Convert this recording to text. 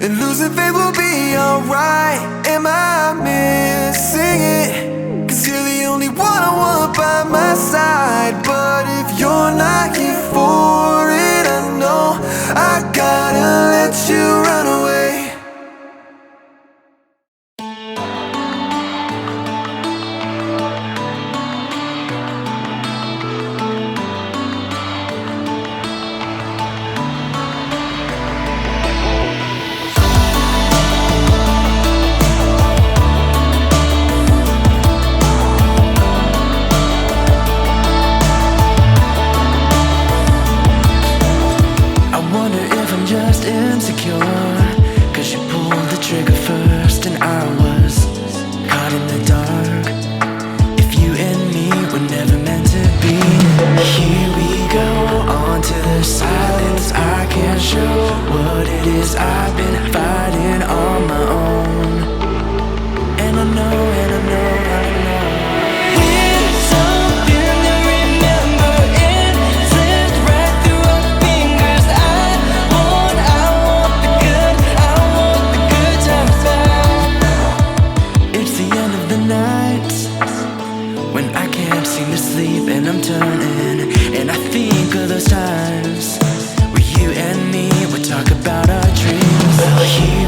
and losing faith will be alright. Am I missing it? 'Cause you're the only one I want by my side. But if you're not here for it, I know I gotta let you run away. Just insecure, 'cause you pulled the trigger first and I was caught in the dark. If you and me were never meant to be, here we go, on to the silence. I can't show what it is I've been fighting on my own. And I know, and I know, I know we're something to remember. It slipped right through our fingers. I want the good times back. It's the end of the night when I can't seem to sleep and I'm turning, and I think of those times where you and me would talk about our dreams. Well, here